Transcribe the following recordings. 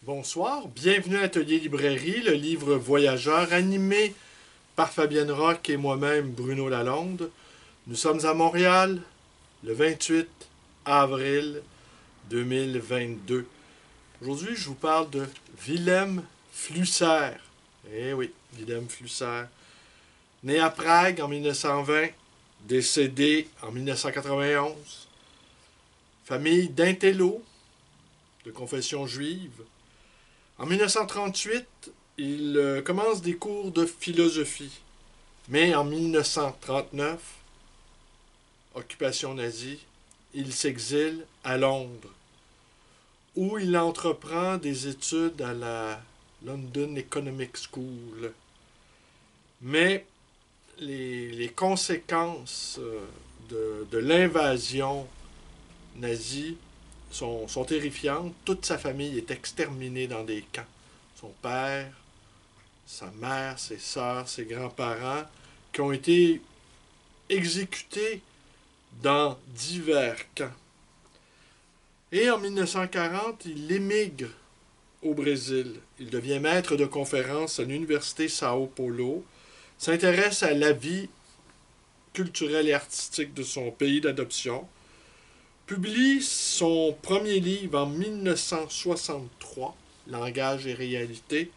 Bonsoir, bienvenue à Atelier Librairie, le livre voyageur animé par Fabienne Roch et moi-même Bruno Lalonde. Nous sommes à Montréal le 28 avril 2022. Aujourd'hui, je vous parle de Willem Flusser. Eh oui, Willem Flusser. Né à Prague en 1920, décédé en 1991. Famille d'intello, de confession juive. En 1938, il commence des cours de philosophie. Mais en 1939, occupation nazie, il s'exile à Londres, où il entreprend des études à la London Economic School. Mais les conséquences de l'invasion nazie sont terrifiantes. Toute sa famille est exterminée dans des camps. Son père, sa mère, ses sœurs, ses grands-parents, qui ont été exécutés dans divers camps. Et en 1940, il émigre au Brésil. Il devient maître de conférences à l'université Sao Paulo, s'intéresse à la vie culturelle et artistique de son pays d'adoption, publie son premier livre en 1963, Langage et réalité.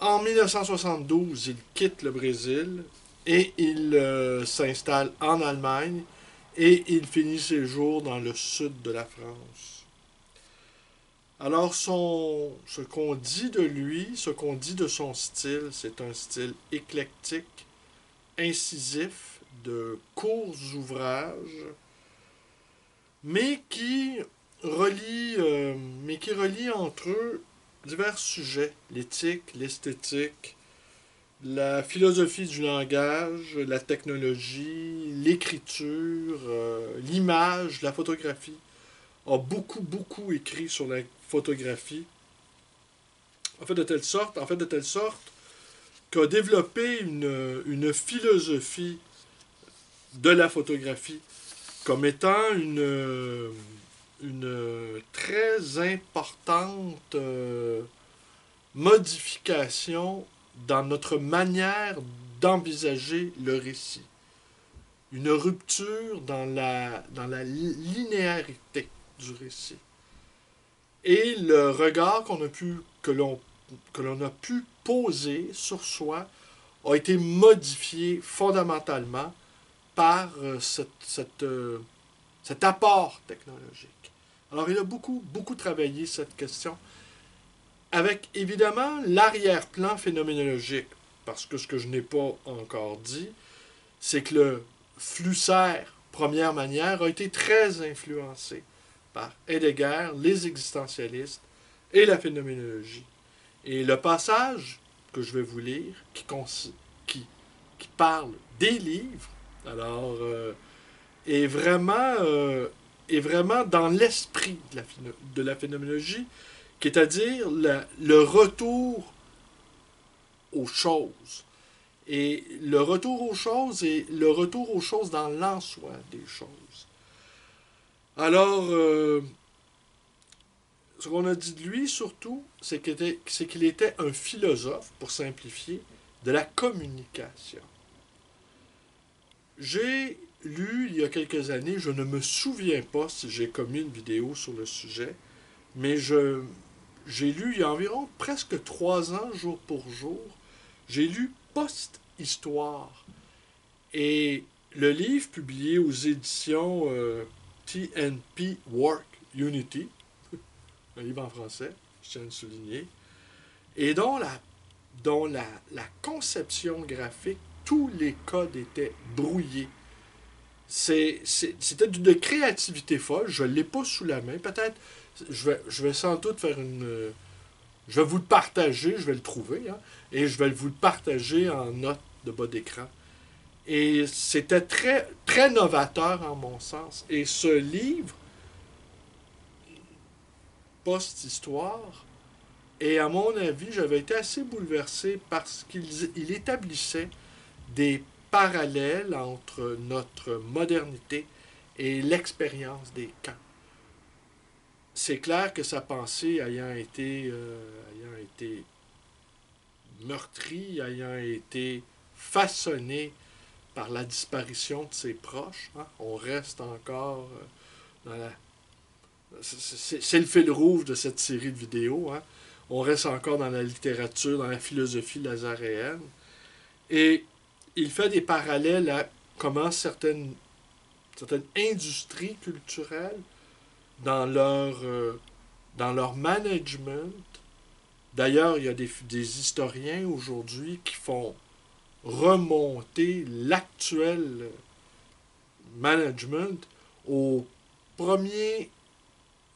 En 1972, il quitte le Brésil et il s'installe en Allemagne et il finit ses jours dans le sud de la France. Alors, ce qu'on dit de lui, ce qu'on dit de son style, c'est un style éclectique, incisif, de courts ouvrages, mais qui relie entre eux divers sujets, l'éthique, l'esthétique, la philosophie du langage, la technologie, l'écriture, l'image, la photographie. A beaucoup écrit sur la photographie. En fait, de telle sorte qu'a développé une philosophie de la photographie comme étant une très importante modification dans notre manière d'envisager le récit. Une rupture dans la linéarité du récit. Et le regard que l'on a pu poser sur soi a été modifié fondamentalement par cet apport technologique. Alors, il a beaucoup travaillé cette question, avec évidemment l'arrière-plan phénoménologique, parce que ce que je n'ai pas encore dit, c'est que le Flusser, première manière, a été très influencé par Heidegger, les existentialistes et la phénoménologie. Et le passage que je vais vous lire, qui parle des livres, alors, est vraiment dans l'esprit de la phénoménologie, c'est-à-dire le retour aux choses. Et le retour aux choses est le retour aux choses dans l'en-soi des choses. Alors, ce qu'on a dit de lui, surtout, c'est qu'il était un philosophe, pour simplifier, de la communication. J'ai lu il y a quelques années, je ne me souviens pas si j'ai commis une vidéo sur le sujet, mais j'ai lu il y a environ presque 3 ans, jour pour jour, j'ai lu Post-Histoire. Et le livre publié aux éditions TNP Work Unity, un livre en français, je tiens à le souligner, et dont la conception graphique, tous les codes étaient brouillés. C'était de créativité folle, je ne l'ai pas sous la main, peut-être, je vais sans doute faire je vais vous le partager, je vais le trouver, hein, et je vais vous le partager en note de bas d'écran. Et c'était très novateur en mon sens. Et ce livre, Post-Histoire, et à mon avis, j'avais été assez bouleversé parce qu'il établissait des parallèles entre notre modernité et l'expérience des camps. c'est clair que sa pensée ayant été meurtrie, ayant été façonnée par la disparition de ses proches, hein, on reste encore dans la... C'est le fil rouge de cette série de vidéos, hein. On reste encore dans la littérature, dans la philosophie lazaréenne. Et il fait des parallèles à comment certaines industries culturelles, dans dans leur management, d'ailleurs, il y a des historiens aujourd'hui qui font remonter l'actuel management aux, premiers,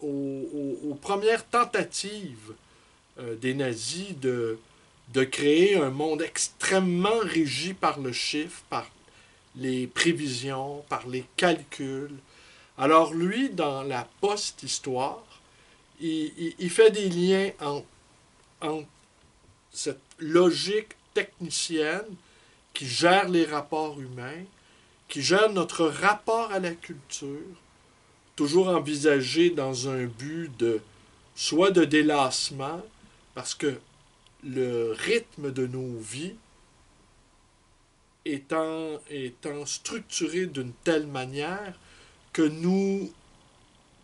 aux premières tentatives des nazis de créer un monde extrêmement régi par le chiffre, par les prévisions, par les calculs. Alors lui, dans la post-histoire, il fait des liens entre cette logique technicienne qui gère les rapports humains, qui gère notre rapport à la culture, toujours envisagé dans un but de soit de délassement, parce que le rythme de nos vies étant structuré d'une telle manière que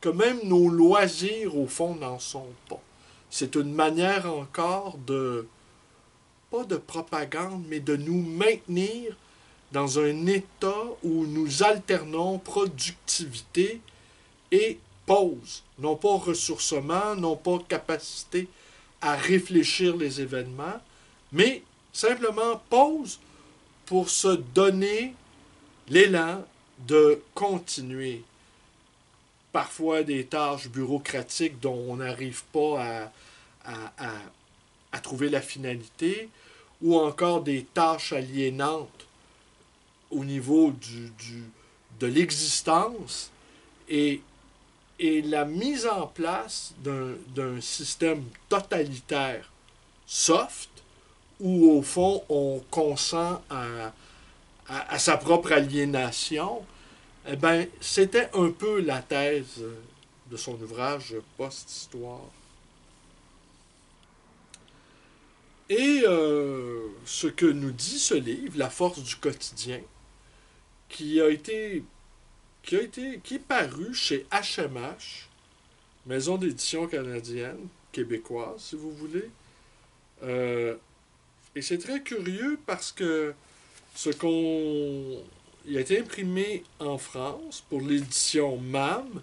que même nos loisirs, au fond, n'en sont pas. C'est une manière encore pas de propagande, mais de nous maintenir dans un état où nous alternons productivité et pause. Non pas ressourcement, non pas capacité à réfléchir les événements, mais simplement pause pour se donner l'élan de continuer. Parfois des tâches bureaucratiques dont on n'arrive pas à trouver la finalité, ou encore des tâches aliénantes au niveau de l'existence, et, et la mise en place d'un système totalitaire soft, où au fond on consent à sa propre aliénation, eh ben, c'était un peu la thèse de son ouvrage Post-Histoire. Et ce que nous dit ce livre, La force du quotidien, qui est paru chez HMH, Maison d'édition canadienne, québécoise, si vous voulez. Et c'est très curieux parce que il a été imprimé en France pour l'édition MAM,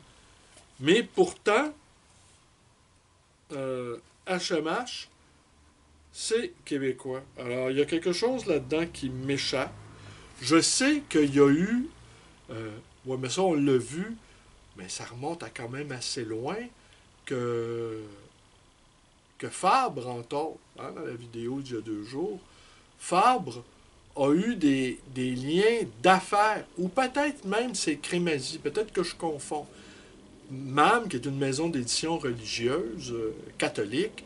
mais pourtant, HMH, c'est québécois. Alors, il y a quelque chose là-dedans qui m'échappe. Je sais qu'il y a eu... ouais, mais ça, on l'a vu, mais ça remonte à quand même assez loin que, que Fabre, entre autres, hein, dans la vidéo d'il y a 2 jours, Fabre a eu des liens d'affaires, ou peut-être même c'est Crémazie, peut-être que je confonds. MAM, qui est une maison d'édition religieuse, catholique,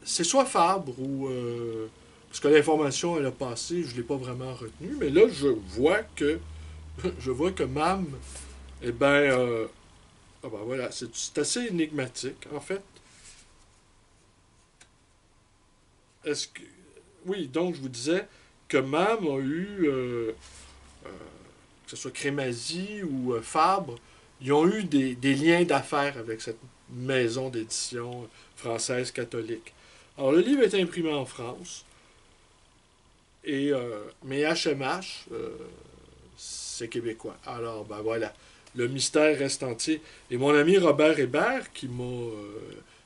c'est soit Fabre ou... parce que l'information, elle a passé, je ne l'ai pas vraiment retenue, mais là, je vois que MAM, eh ben, ah ben voilà, c'est assez énigmatique, en fait. Est-ce que... Oui, donc je vous disais que MAM a eu, que ce soit Crémazie ou Fabre, ils ont eu des liens d'affaires avec cette maison d'édition française catholique. Alors, le livre est imprimé en France, mais HMH, c'est québécois. Alors, ben voilà, le mystère reste entier. Et mon ami Robert Hébert, qui m'a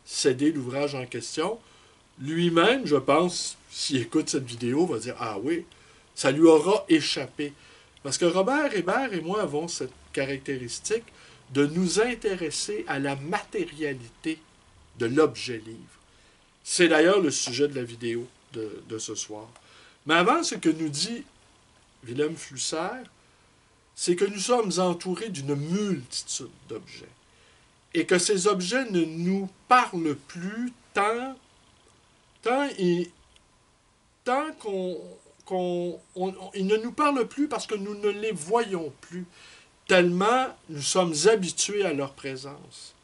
cédé l'ouvrage en question, lui-même, je pense, s'il écoute cette vidéo, va dire « Ah oui, ça lui aura échappé. » Parce que Robert Hébert et moi avons cette caractéristique de nous intéresser à la matérialité de l'objet livre. C'est d'ailleurs le sujet de la vidéo de ce soir. Mais avant, ce que nous dit Wilhelm Flusser, c'est que nous sommes entourés d'une multitude d'objets. Et que ces objets ne nous parlent plus tant ils ne nous parlent plus parce que nous ne les voyons plus, tellement nous sommes habitués à leur présence.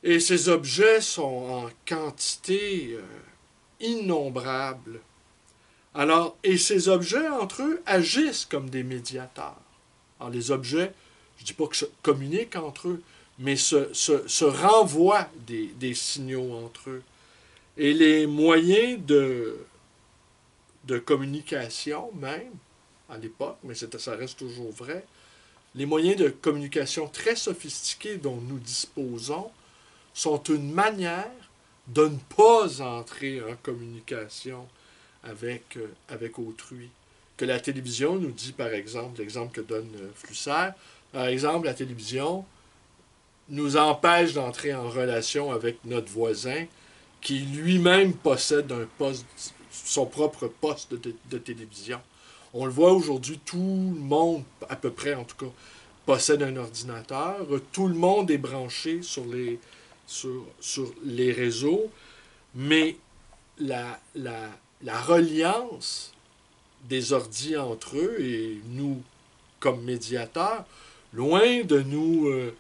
Et ces objets sont en quantité innombrable. Alors, et ces objets, entre eux, agissent comme des médiateurs. Alors, les objets, je ne dis pas que communiquent entre eux, mais se renvoient des signaux entre eux. Et les moyens de communication, même, à l'époque, mais ça reste toujours vrai, les moyens de communication très sophistiqués dont nous disposons sont une manière de ne pas entrer en communication avec autrui. Que la télévision nous dit, par exemple, l'exemple que donne Flusser, par exemple, la télévision nous empêche d'entrer en relation avec notre voisin qui lui-même possède son propre poste de télévision. On le voit aujourd'hui, tout le monde, à peu près en tout cas, possède un ordinateur. Tout le monde est branché sur les réseaux, mais la reliance des ordis entre eux et nous, comme médiateurs, loin de nous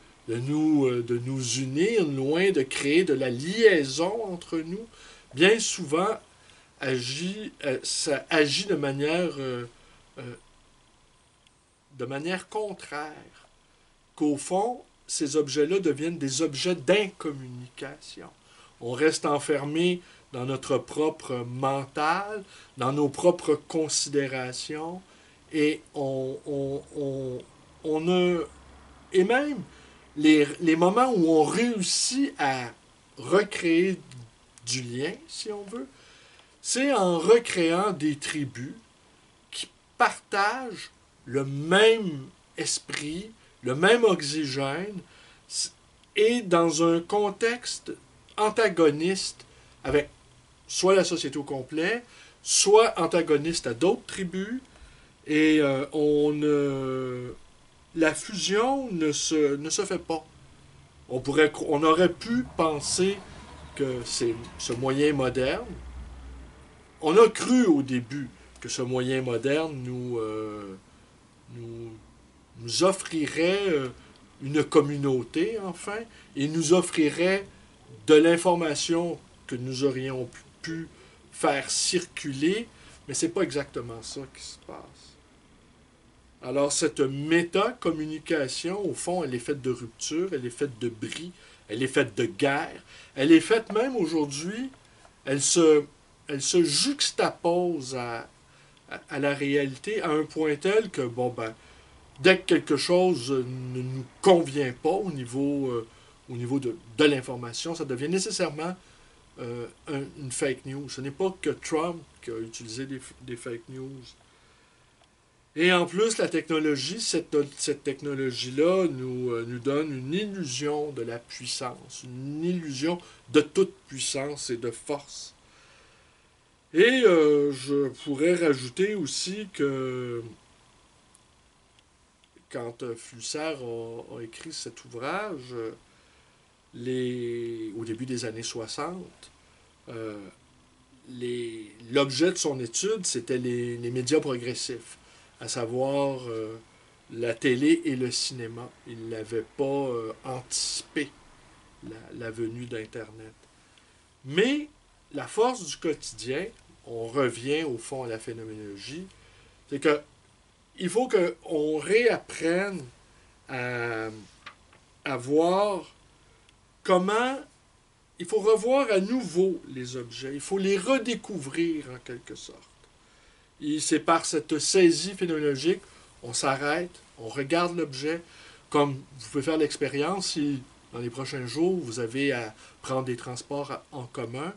unir, loin de créer de la liaison entre nous, bien souvent ça agit de manière contraire. Qu'au fond, ces objets-là deviennent des objets d'incommunication. On reste enfermé dans notre propre mental, dans nos propres considérations, et on a... Et même les moments où on réussit à recréer du lien, si on veut, c'est en recréant des tribus qui partagent le même esprit, le même oxygène, et dans un contexte antagoniste avec soit la société au complet, soit antagoniste à d'autres tribus, et la fusion ne se fait pas. On aurait pu penser que c'est ce moyen moderne. On a cru au début que ce moyen moderne nous, nous offrirait une communauté, enfin, et nous offrirait de l'information que nous aurions pu faire circuler, mais c'est pas exactement ça qui se passe. Alors, cette méta-communication, au fond, elle est faite de rupture, elle est faite de bris, elle est faite de guerre, elle est faite même aujourd'hui, elle se juxtapose à la réalité à un point tel que, bon, ben, dès que quelque chose ne nous convient pas au niveau de l'information, ça devient nécessairement une fake news. Ce n'est pas que Trump qui a utilisé des fake news. Et en plus, la technologie, cette technologie-là nous donne une illusion de la puissance, une illusion de toute puissance et de force. Et je pourrais rajouter aussi que quand Flusser a écrit cet ouvrage, au début des années 60, l'objet de son étude, c'était les médias progressifs, à savoir la télé et le cinéma. Il n'avait pas anticipé la venue d'Internet. Mais la force du quotidien, on revient au fond à la phénoménologie, c'est que il faut qu'on réapprenne à, à voir comment... Il faut revoir à nouveau les objets. Il faut les redécouvrir en quelque sorte. Et c'est par cette saisie phénoménologique, on s'arrête, on regarde l'objet, comme vous pouvez faire l'expérience si dans les prochains jours vous avez à prendre des transports en commun,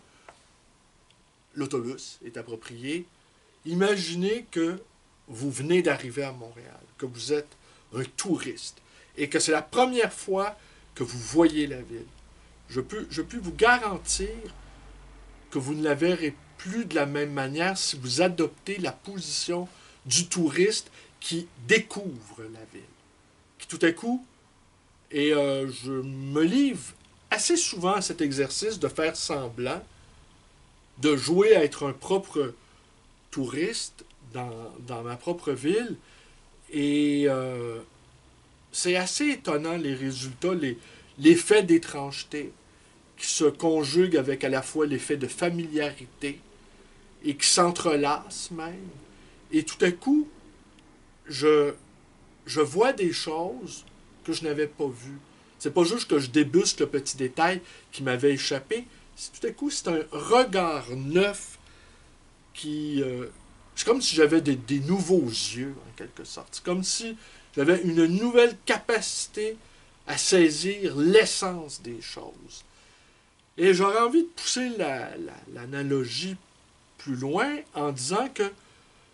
l'autobus est approprié. Imaginez que vous venez d'arriver à Montréal, que vous êtes un touriste et que c'est la première fois que vous voyez la ville. Je peux vous garantir que vous ne la verrez plus de la même manière si vous adoptez la position du touriste qui découvre la ville. Qui tout à coup, et je me livre assez souvent à cet exercice de faire semblant, de jouer à être un propre touriste dans ma propre ville. Et c'est assez étonnant les résultats, l'effet d'étrangeté. qui se conjugue avec à la fois l'effet de familiarité et qui s'entrelacent même. Et tout à coup, je vois des choses que je n'avais pas vues. C'est pas juste que je débuste le petit détail qui m'avait échappé. Tout à coup, c'est un regard neuf qui... c'est comme si j'avais des nouveaux yeux, en quelque sorte. C'est comme si j'avais une nouvelle capacité à saisir l'essence des choses. Et j'aurais envie de pousser l'analogie plus loin en disant que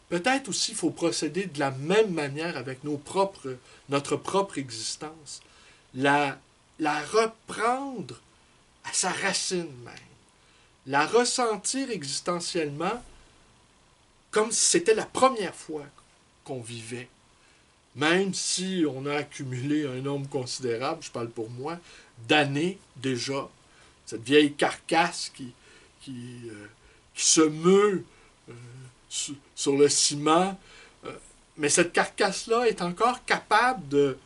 peut-être aussi il faut procéder de la même manière avec notre propre existence. La reprendre à sa racine même. La ressentir existentiellement comme si c'était la première fois qu'on vivait. Même si on a accumulé un nombre considérable, je parle pour moi, d'années déjà, cette vieille carcasse qui se meut sur le ciment, mais cette carcasse-là est encore capable de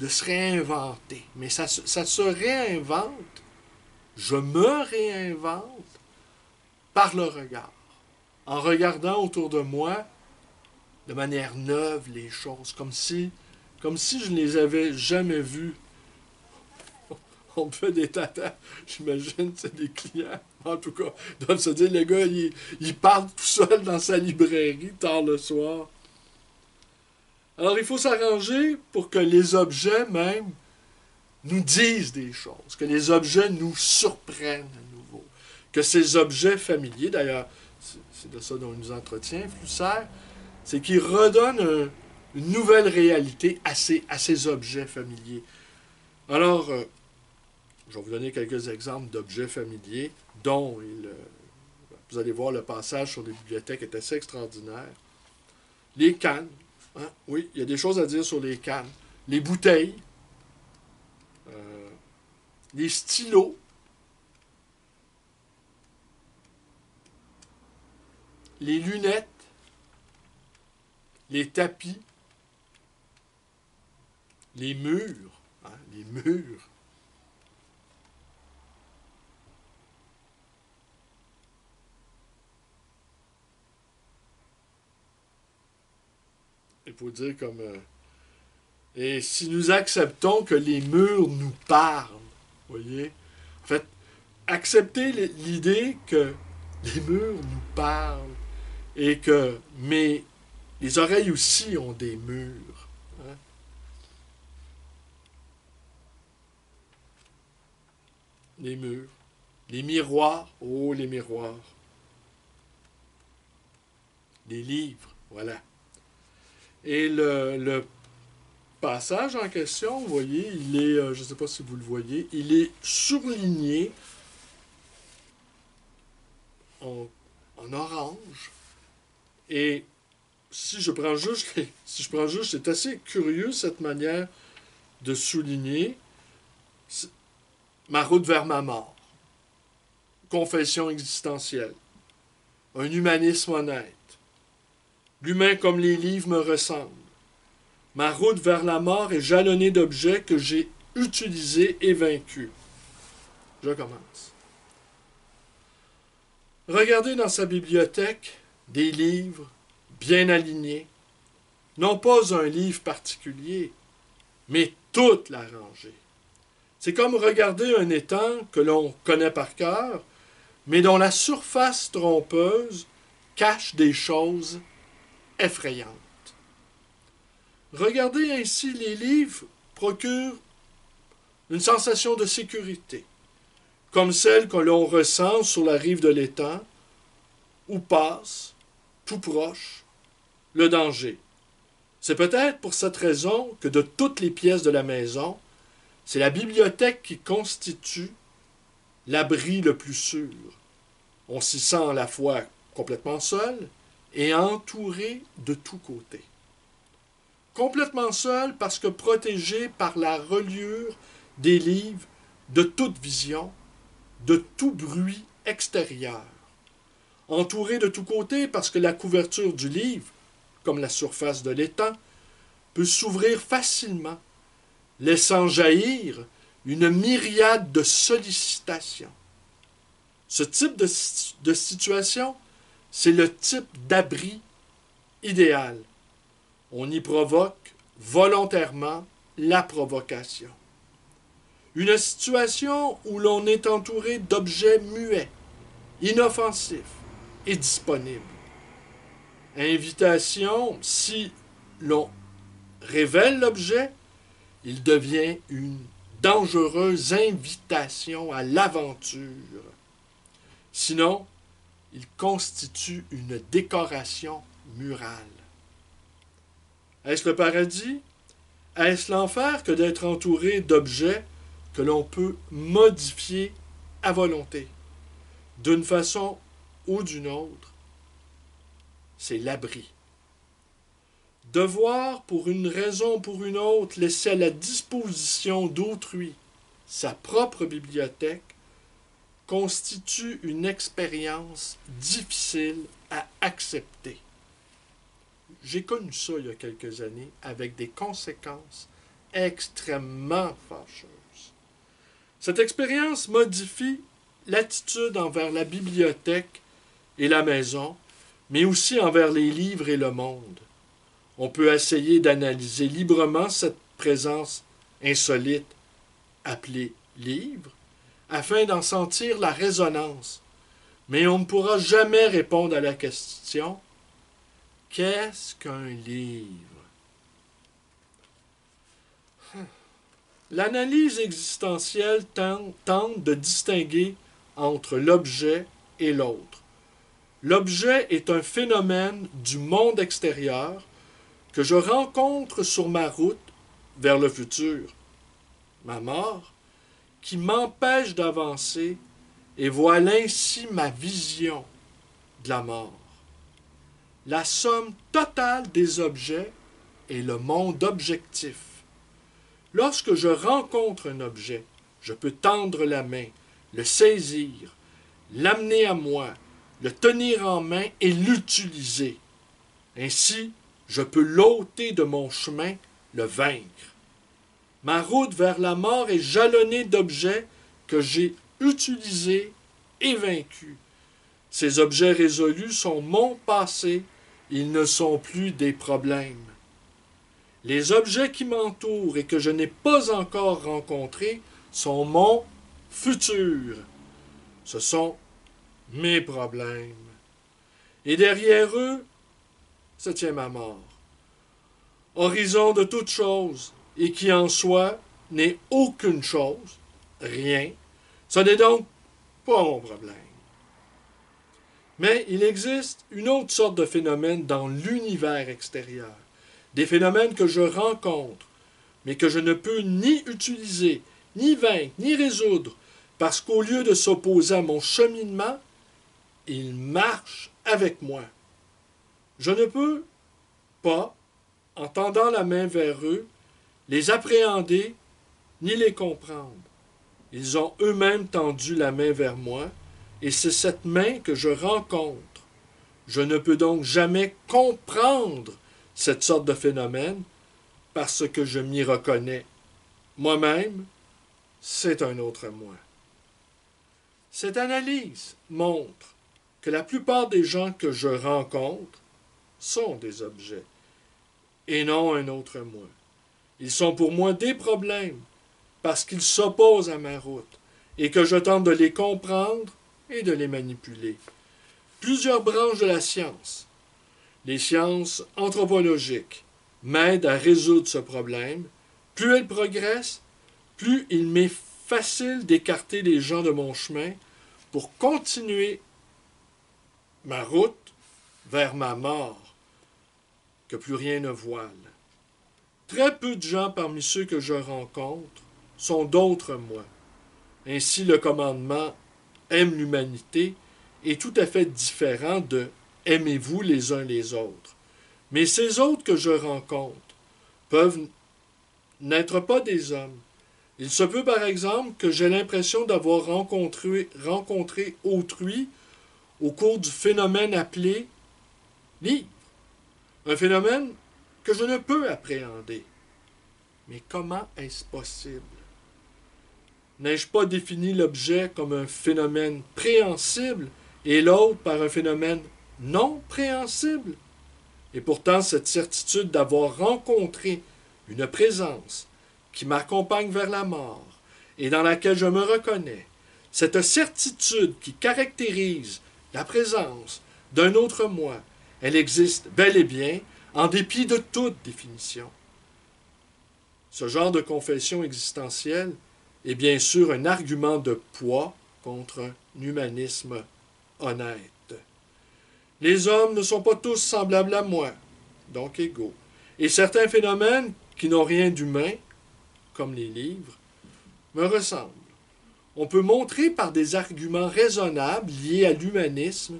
se réinventer. Mais ça se réinvente, je me réinvente par le regard. En regardant autour de moi de manière neuve les choses, comme si je ne les avais jamais vues. On me fait des tatas, j'imagine, c'est des clients, en tout cas, doivent se dire, le gars, il parle tout seul dans sa librairie tard le soir. Alors, il faut s'arranger pour que les objets même nous disent des choses, que les objets nous surprennent à nouveau, que ces objets familiers, d'ailleurs, c'est de ça dont il nous entretient, Flusser, c'est qu'il redonne une nouvelle réalité à ces objets familiers. Alors, je vais vous donner quelques exemples d'objets familiers dont vous allez voir le passage sur les bibliothèques est assez extraordinaire. Les cannes. Hein? Oui, il y a des choses à dire sur les cannes. Les bouteilles. Les stylos. Les lunettes. Les tapis. Les murs. Hein? Les murs. Il faut dire comme... et si nous acceptons que les murs nous parlent, voyez, en fait, accepter l'idée que les murs nous parlent et que les oreilles aussi ont des murs. Hein? Les murs. Les miroirs. Oh, les miroirs. Les livres, voilà. Et le passage en question, vous voyez, il est, je ne sais pas si vous le voyez, il est surligné en orange. Et si je prends juste, c'est assez curieux cette manière de souligner ma route vers ma mort. Confession existentielle. Un humanisme honnête. L'humain comme les livres me ressemble. Ma route vers la mort est jalonnée d'objets que j'ai utilisés et vaincus. Je commence. Regardez dans sa bibliothèque des livres bien alignés. Non pas un livre particulier, mais toute la rangée. C'est comme regarder un étang que l'on connaît par cœur, mais dont la surface trompeuse cache des choses effrayantes. Regarder ainsi les livres procure une sensation de sécurité, comme celle que l'on ressent sur la rive de l'étang, où passe, tout proche, le danger. C'est peut-être pour cette raison que de toutes les pièces de la maison, c'est la bibliothèque qui constitue l'abri le plus sûr. On s'y sent à la fois complètement seul et entouré de tous côtés. Complètement seul parce que protégé par la reliure des livres de toute vision, de tout bruit extérieur. Entouré de tous côtés parce que la couverture du livre, comme la surface de l'étang, peut s'ouvrir facilement, laissant jaillir une myriade de sollicitations. Ce type de situation, c'est le type d'abri idéal. On y provoque volontairement la provocation. Une situation où l'on est entouré d'objets muets, inoffensifs et disponibles. Invitation, si l'on révèle l'objet, il devient une dangereuse invitation à l'aventure. Sinon, il constitue une décoration murale. Est-ce le paradis? Est-ce l'enfer que d'être entouré d'objets que l'on peut modifier à volonté, d'une façon ou d'une autre? C'est l'abri. Devoir, pour une raison ou pour une autre, laisser à la disposition d'autrui sa propre bibliothèque constitue une expérience difficile à accepter. J'ai connu ça il y a quelques années avec des conséquences extrêmement fâcheuses. Cette expérience modifie l'attitude envers la bibliothèque et la maison, mais aussi envers les livres et le monde. On peut essayer d'analyser librement cette présence insolite appelée livre, afin d'en sentir la résonance. Mais on ne pourra jamais répondre à la question « Qu'est-ce qu'un livre ?» L'analyse existentielle tente de distinguer entre l'objet et l'autre. L'objet est un phénomène du monde extérieur que je rencontre sur ma route vers le futur, ma mort, qui m'empêche d'avancer et voilà ainsi ma vision de la mort. La somme totale des objets est le monde objectif. Lorsque je rencontre un objet, je peux tendre la main, le saisir, l'amener à moi, le tenir en main et l'utiliser. Ainsi, je peux l'ôter de mon chemin, le vaincre. Ma route vers la mort est jalonnée d'objets que j'ai utilisés et vaincus. Ces objets résolus sont mon passé, ils ne sont plus des problèmes. Les objets qui m'entourent et que je n'ai pas encore rencontrés sont mon futur. Ce sont mes problèmes. Et derrière eux se tient ma mort. Horizon de toute chose, et qui en soi n'est aucune chose, rien, ce n'est donc pas mon problème. Mais il existe une autre sorte de phénomène dans l'univers extérieur. Des phénomènes que je rencontre, mais que je ne peux ni utiliser, ni vaincre, ni résoudre, parce qu'au lieu de s'opposer à mon cheminement, ils marchent avec moi. Je ne peux pas, en tendant la main vers eux, les appréhender ni les comprendre. Ils ont eux-mêmes tendu la main vers moi, et c'est cette main que je rencontre. Je ne peux donc jamais comprendre cette sorte de phénomène parce que je m'y reconnais. Moi-même, c'est un autre moi. Cette analyse montre que la plupart des gens que je rencontre sont des objets et non un autre moi. Ils sont pour moi des problèmes parce qu'ils s'opposent à ma route et que je tente de les comprendre et de les manipuler. Plusieurs branches de la science, les sciences anthropologiques, m'aident à résoudre ce problème. Plus elles progressent, plus il m'est facile d'écarter les gens de mon chemin pour continuer ma route vers ma mort, que plus rien ne voile. Très peu de gens parmi ceux que je rencontre sont d'autres moi. Ainsi, le commandement « aime l'humanité » est tout à fait différent de « aimez-vous les uns les autres ». Mais ces autres que je rencontre peuvent n'être pas des hommes. Il se peut par exemple que j'ai l'impression d'avoir rencontré autrui au cours du phénomène appelé livre. Un phénomène que je ne peux appréhender. Mais comment est-ce possible? N'ai-je pas défini l'objet comme un phénomène préhensible et l'autre par un phénomène non préhensible? Et pourtant, cette certitude d'avoir rencontré une présence qui m'accompagne vers la mort et dans laquelle je me reconnais, cette certitude qui caractérise la présence d'un autre moi, elle existe bel et bien en dépit de toute définition. Ce genre de confession existentielle est bien sûr un argument de poids contre un humanisme honnête. Les hommes ne sont pas tous semblables à moi, donc égaux. Et certains phénomènes qui n'ont rien d'humain, comme les livres, me ressemblent. On peut montrer par des arguments raisonnables liés à l'humanisme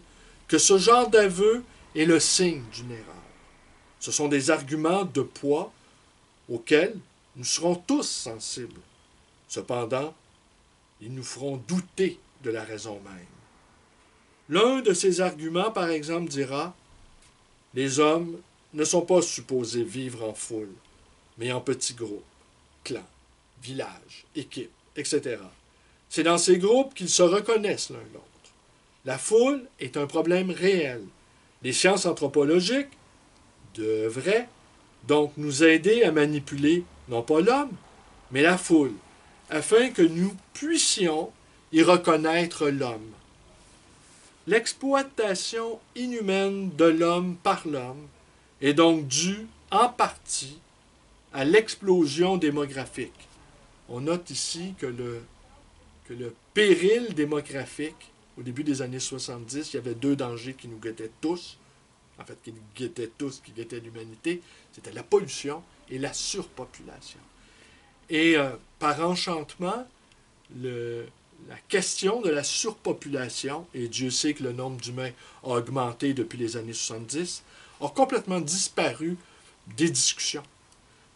que ce genre d'aveu est le signe d'une erreur. Ce sont des arguments de poids auxquels nous serons tous sensibles. Cependant, ils nous feront douter de la raison même. L'un de ces arguments, par exemple, dira « Les hommes ne sont pas supposés vivre en foule, mais en petits groupes, clans, villages, équipes, etc. C'est dans ces groupes qu'ils se reconnaissent l'un l'autre. La foule est un problème réel. Les sciences anthropologiques devraient donc nous aider à manipuler non pas l'homme, mais la foule, afin que nous puissions y reconnaître l'homme. L'exploitation inhumaine de l'homme par l'homme est donc due en partie à l'explosion démographique. On note ici que le péril démographique, au début des années 70, il y avait deux dangers qui nous guettaient tous, en fait, qui nous guettaient tous, qui guettaient l'humanité, c'était la pollution et la surpopulation. Et par enchantement, la question de la surpopulation, et Dieu sait que le nombre d'humains a augmenté depuis les années 70, a complètement disparu des discussions.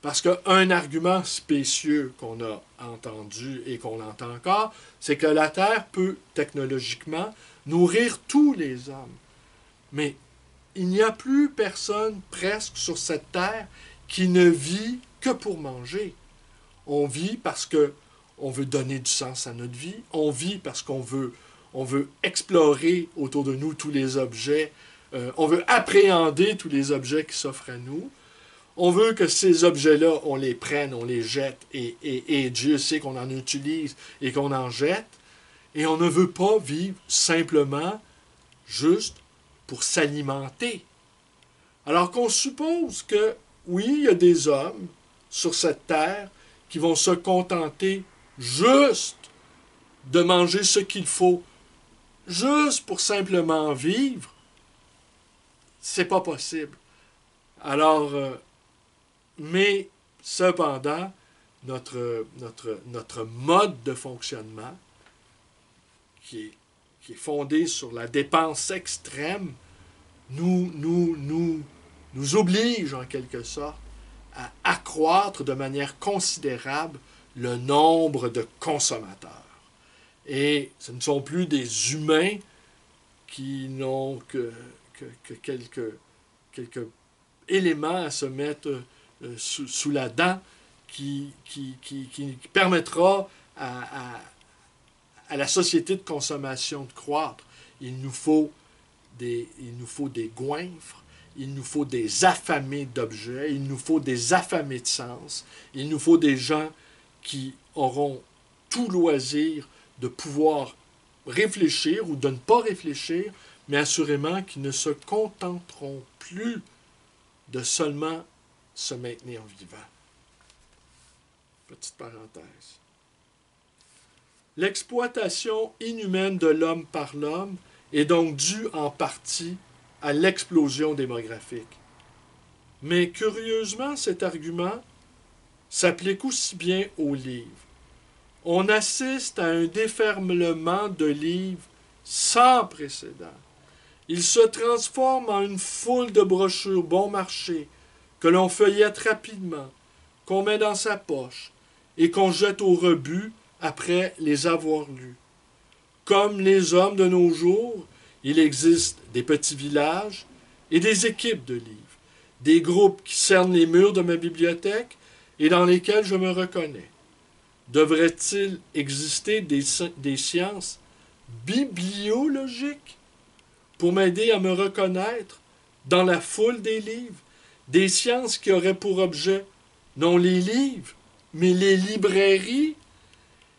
Parce qu'un argument spécieux qu'on a entendu et qu'on entend encore, c'est que la Terre peut technologiquement nourrir tous les hommes. Mais il n'y a plus personne presque sur cette Terre qui ne vit que pour manger. On vit parce qu'on veut donner du sens à notre vie. On vit parce qu'on veut explorer autour de nous tous les objets. On veut appréhender tous les objets qui s'offrent à nous. On veut que ces objets-là, on les prenne, on les jette, et Dieu sait qu'on en utilise et qu'on en jette. Et on ne veut pas vivre simplement juste pour s'alimenter. Alors qu'on suppose que, oui, il y a des hommes sur cette terre qui vont se contenter juste de manger ce qu'il faut, juste pour simplement vivre, c'est pas possible. Alors, mais cependant, notre mode de fonctionnement, qui est fondé sur la dépense extrême, nous oblige en quelque sorte à accroître de manière considérable le nombre de consommateurs. Et ce ne sont plus des humains qui n'ont que quelques éléments à se mettre sous la dent qui permettra à la société de consommation de croître. Il nous faut des goinfres, il nous faut des affamés d'objets, il nous faut des affamés de sens, il nous faut des gens qui auront tout loisir de pouvoir réfléchir ou de ne pas réfléchir, mais assurément qui ne se contenteront plus de seulement se maintenir vivant. Petite parenthèse. L'exploitation inhumaine de l'homme par l'homme est donc due en partie à l'explosion démographique. Mais curieusement, cet argument s'applique aussi bien aux livres. On assiste à un déferlement de livres sans précédent. Ils se transforment en une foule de brochures bon marché que l'on feuillette rapidement, qu'on met dans sa poche et qu'on jette au rebut après les avoir lus. Comme les hommes de nos jours, il existe des petits villages et des équipes de livres, des groupes qui cernent les murs de ma bibliothèque et dans lesquels je me reconnais, Devrait-il exister des sciences bibliologiques pour m'aider à me reconnaître dans la foule des livres? Des sciences qui auraient pour objet non les livres, mais les librairies?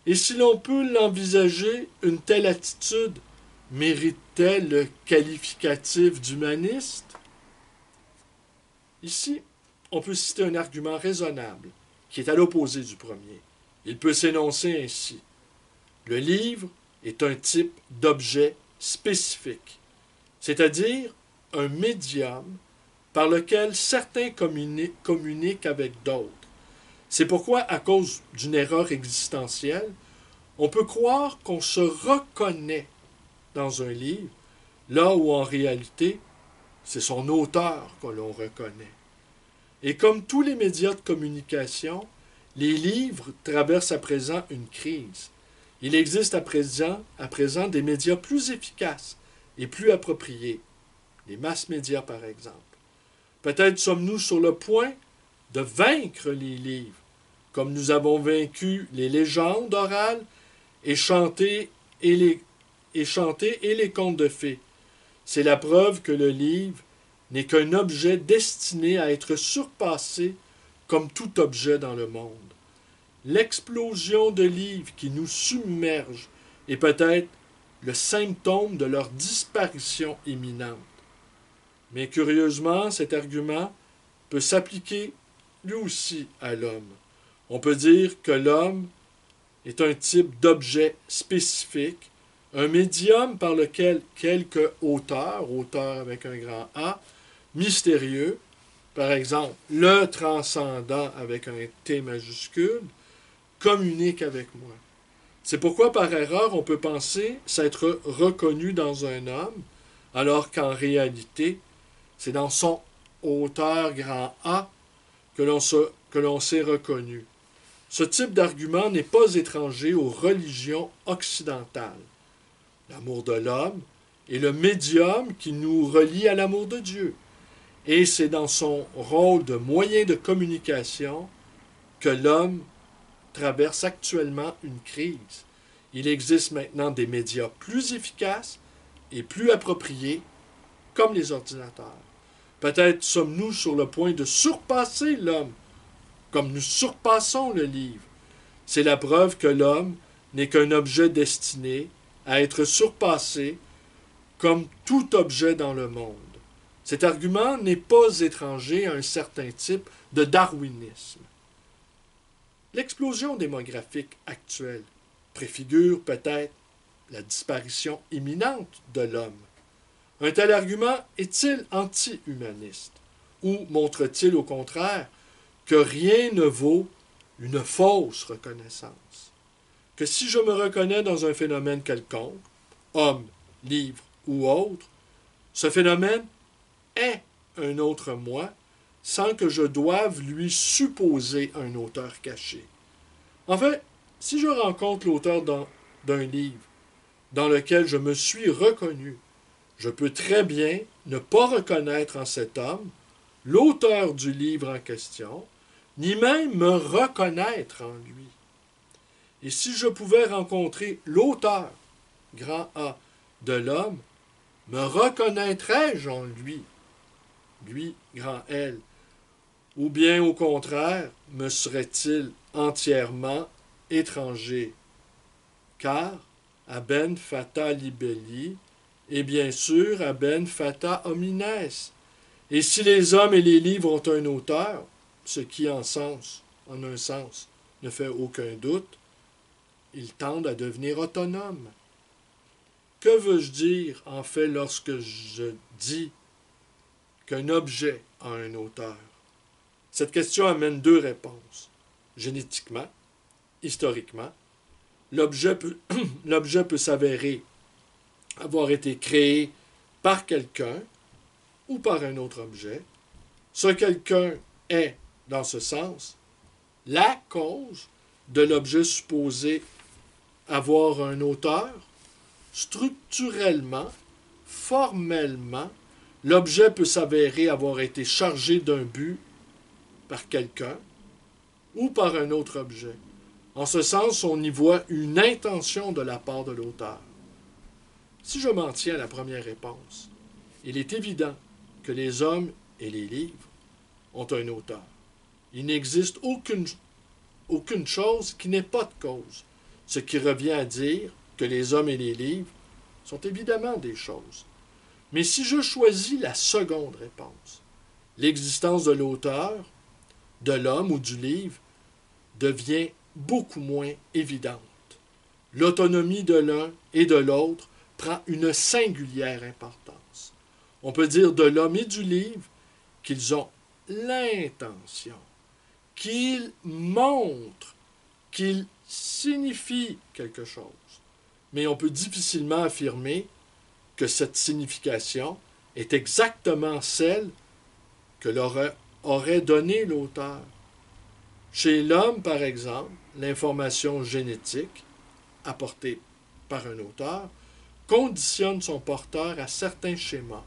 Et si l'on peut l'envisager, une telle attitude mérite-t-elle le qualificatif d'humaniste? Ici, on peut citer un argument raisonnable qui est à l'opposé du premier. Il peut s'énoncer ainsi. Le livre est un type d'objet spécifique, c'est-à-dire un médium par lequel certains communiquent avec d'autres. C'est pourquoi, à cause d'une erreur existentielle, on peut croire qu'on se reconnaît dans un livre, là où en réalité, c'est son auteur que l'on reconnaît. Et comme tous les médias de communication, les livres traversent à présent une crise. Il existe à présent des médias plus efficaces et plus appropriés, les mass médias par exemple. Peut-être sommes-nous sur le point de vaincre les livres, comme nous avons vaincu les légendes orales et chanté et les contes de fées. C'est la preuve que le livre n'est qu'un objet destiné à être surpassé comme tout objet dans le monde. L'explosion de livres qui nous submerge est peut-être le symptôme de leur disparition imminente. Mais curieusement, cet argument peut s'appliquer lui aussi à l'homme. On peut dire que l'homme est un type d'objet spécifique, un médium par lequel quelques auteurs avec un grand A, mystérieux, par exemple le transcendant avec un T majuscule, communique avec moi. C'est pourquoi par erreur on peut penser s'être reconnu dans un homme, alors qu'en réalité, c'est dans son auteur grand A que l'on s'est reconnu. Ce type d'argument n'est pas étranger aux religions occidentales. L'amour de l'homme est le médium qui nous relie à l'amour de Dieu. Et c'est dans son rôle de moyen de communication que l'homme traverse actuellement une crise. Il existe maintenant des médias plus efficaces et plus appropriés, comme les ordinateurs. Peut-être sommes-nous sur le point de surpasser l'homme, comme nous surpassons le livre. C'est la preuve que l'homme n'est qu'un objet destiné à être surpassé comme tout objet dans le monde. Cet argument n'est pas étranger à un certain type de darwinisme. L'explosion démographique actuelle préfigure peut-être la disparition imminente de l'homme. Un tel argument est-il anti-humaniste ou montre-t-il au contraire que rien ne vaut une fausse reconnaissance? Que si je me reconnais dans un phénomène quelconque, homme, livre ou autre, ce phénomène est un autre moi sans que je doive lui supposer un auteur caché. En fait, si je rencontre l'auteur d'un livre dans lequel je me suis reconnu, je peux très bien ne pas reconnaître en cet homme l'auteur du livre en question, ni même me reconnaître en lui. Et si je pouvais rencontrer l'auteur, grand A, de l'homme, me reconnaîtrais-je en lui, lui, grand L, ou bien au contraire, me serait-il entièrement étranger? Car aben fata libelli, et bien sûr aben fata homines. Et si les hommes et les livres ont un auteur, ce qui en un sens, ne fait aucun doute, ils tendent à devenir autonomes. Que veux-je dire, en fait, lorsque je dis qu'un objet a un auteur? Cette question amène deux réponses. Génétiquement, historiquement, l'objet peut s'avérer avoir été créé par quelqu'un ou par un autre objet. Ce quelqu'un est, dans ce sens, la cause de l'objet supposé avoir un auteur. Structurellement, formellement, l'objet peut s'avérer avoir été chargé d'un but par quelqu'un ou par un autre objet. En ce sens, on y voit une intention de la part de l'auteur. Si je m'en tiens à la première réponse, il est évident que les hommes et les livres ont un auteur. Il n'existe aucune chose qui n'ait pas de cause, ce qui revient à dire que les hommes et les livres sont évidemment des choses. Mais si je choisis la seconde réponse, l'existence de l'auteur, de l'homme ou du livre, devient beaucoup moins évidente. L'autonomie de l'un et de l'autre prend une singulière importance. On peut dire de l'homme et du livre qu'ils ont l'intention, qu'ils montrent, qu'ils signifient quelque chose. Mais on peut difficilement affirmer que cette signification est exactement celle que leur aurait donnée l'auteur. Chez l'homme, par exemple, l'information génétique, apportée par un auteur, conditionne son porteur à certains schémas.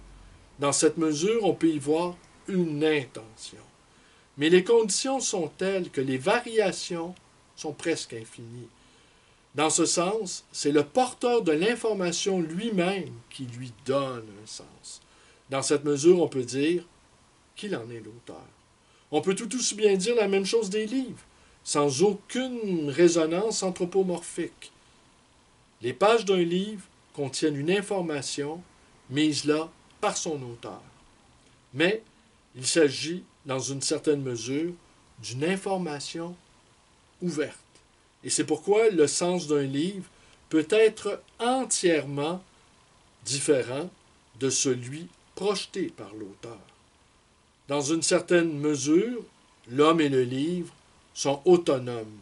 Dans cette mesure, on peut y voir une intention. Mais les conditions sont telles que les variations sont presque infinies. Dans ce sens, c'est le porteur de l'information lui-même qui lui donne un sens. Dans cette mesure, on peut dire qu'il en est l'auteur. On peut tout aussi bien dire la même chose des livres, sans aucune résonance anthropomorphique. Les pages d'un livre contiennent une information mise là par son auteur. Mais il s'agit, dans une certaine mesure, d'une information ouverte. Et c'est pourquoi le sens d'un livre peut être entièrement différent de celui projeté par l'auteur. Dans une certaine mesure, l'homme et le livre sont autonomes.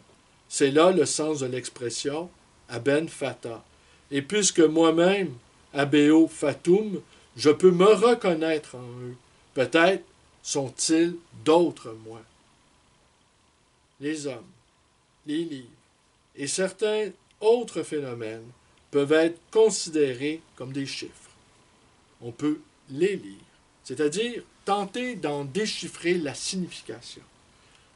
C'est là le sens de l'expression « aben fata ». Et puisque moi-même, abeo fatum, je peux me reconnaître en eux, peut-être sont-ils d'autres moi. Les hommes, les livres et certains autres phénomènes peuvent être considérés comme des chiffres. On peut les lire, c'est-à-dire tenter d'en déchiffrer la signification.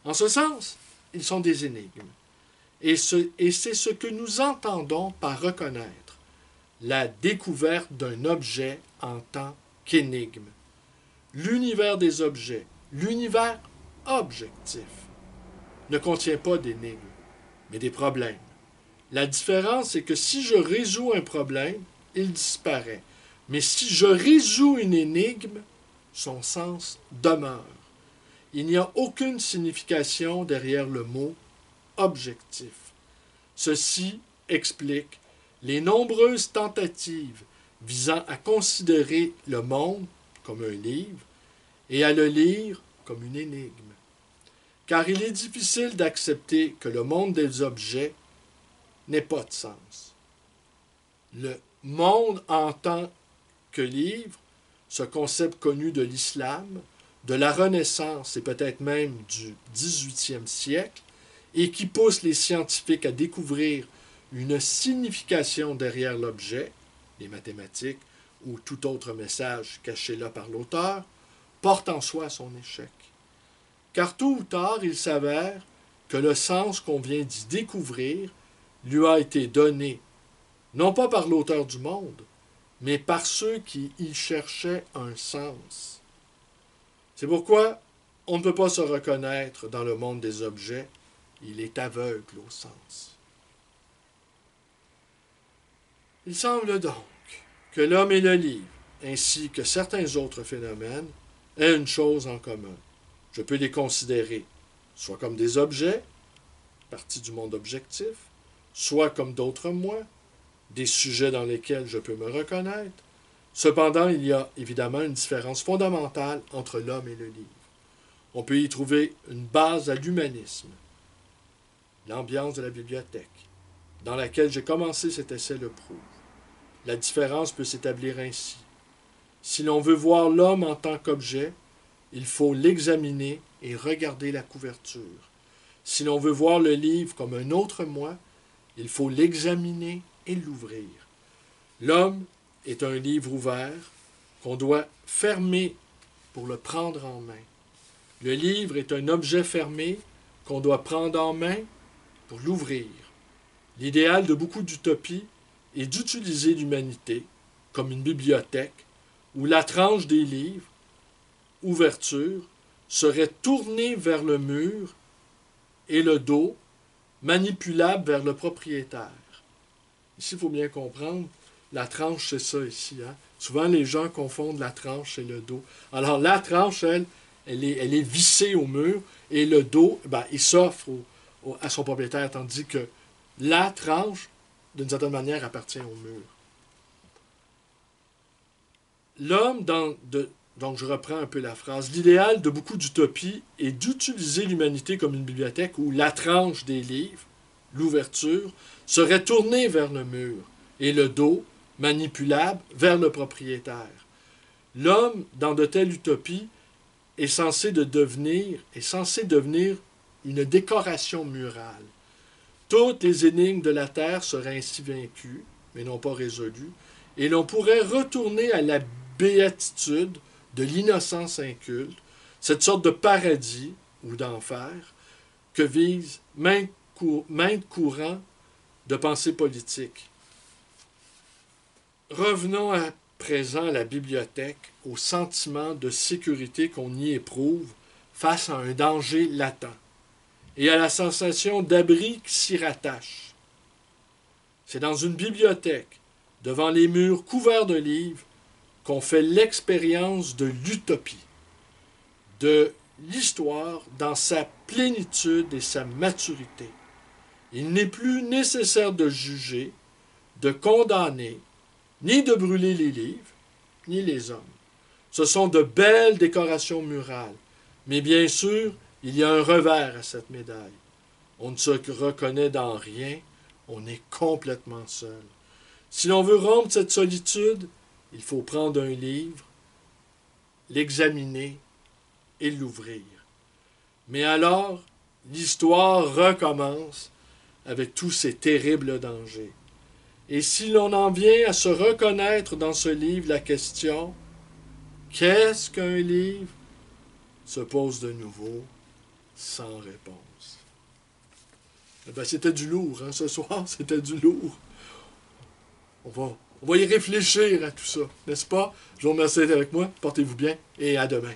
En ce sens, ils sont des énigmes. Et c'est ce que nous entendons par reconnaître la découverte d'un objet en tant qu'énigme. L'univers des objets, l'univers objectif, ne contient pas d'énigmes, mais des problèmes. La différence est que si je résous un problème, il disparaît. Mais si je résous une énigme, son sens demeure. Il n'y a aucune signification derrière le mot objectif. Ceci explique les nombreuses tentatives visant à considérer le monde comme un livre et à le lire comme une énigme. Car il est difficile d'accepter que le monde des objets n'ait pas de sens. Le monde en tant que livre, ce concept connu de l'islam, de la Renaissance et peut-être même du XVIIIe siècle, et qui pousse les scientifiques à découvrir une signification derrière l'objet, les mathématiques ou tout autre message caché là par l'auteur, porte en soi son échec. Car tôt ou tard, il s'avère que le sens qu'on vient d'y découvrir lui a été donné, non pas par l'auteur du monde, mais par ceux qui y cherchaient un sens. C'est pourquoi on ne peut pas se reconnaître dans le monde des objets, il est aveugle au sens. Il semble donc que l'homme et le livre, ainsi que certains autres phénomènes, aient une chose en commun. Je peux les considérer soit comme des objets, partie du monde objectif, soit comme d'autres moi, des sujets dans lesquels je peux me reconnaître. Cependant, il y a évidemment une différence fondamentale entre l'homme et le livre. On peut y trouver une base à l'humanisme, l'ambiance de la bibliothèque, dans laquelle j'ai commencé cet essai le prouve. La différence peut s'établir ainsi. Si l'on veut voir l'homme en tant qu'objet, il faut l'examiner et regarder la couverture. Si l'on veut voir le livre comme un autre moi, il faut l'examiner et l'ouvrir. L'homme est un livre ouvert qu'on doit fermer pour le prendre en main. Le livre est un objet fermé qu'on doit prendre en main pour l'ouvrir. L'idéal de beaucoup d'utopies est d'utiliser l'humanité comme une bibliothèque où la tranche des livres, ouverture, serait tournée vers le mur et le dos, manipulable vers le propriétaire. Ici, il faut bien comprendre, la tranche, c'est ça ici. Hein? Souvent, les gens confondent la tranche et le dos. Alors, la tranche, elle est vissée au mur, et le dos, il s'offre à son propriétaire, tandis que la tranche, d'une certaine manière, appartient au mur. L'homme, donc je reprends un peu la phrase, l'idéal de beaucoup d'utopies est d'utiliser l'humanité comme une bibliothèque où la tranche des livres, l'ouverture, serait tournée vers le mur, et le dos, manipulable, vers le propriétaire. L'homme, dans de telles utopies, est censé devenir une décoration murale. Toutes les énigmes de la Terre seraient ainsi vaincues, mais non pas résolues, et l'on pourrait retourner à la béatitude de l'innocence inculte, cette sorte de paradis ou d'enfer que vise maintes courants de pensée politique. Revenons à présent à la bibliothèque, au sentiment de sécurité qu'on y éprouve face à un danger latent et à la sensation d'abri qui s'y rattache. C'est dans une bibliothèque, devant les murs couverts de livres, qu'on fait l'expérience de l'utopie, de l'histoire dans sa plénitude et sa maturité. Il n'est plus nécessaire de juger, de condamner, ni de brûler les livres, ni les hommes. Ce sont de belles décorations murales, mais bien sûr, il y a un revers à cette médaille. On ne se reconnaît dans rien, on est complètement seul. Si l'on veut rompre cette solitude, il faut prendre un livre, l'examiner et l'ouvrir. Mais alors, l'histoire recommence avec tous ces terribles dangers. Et si l'on en vient à se reconnaître dans ce livre la question « Qu'est-ce qu'un livre ?» se pose de nouveau sans réponse. C'était du lourd, hein, ce soir, c'était du lourd. On va y réfléchir à tout ça, n'est-ce pas? Je vous remercie d'être avec moi, portez-vous bien et à demain.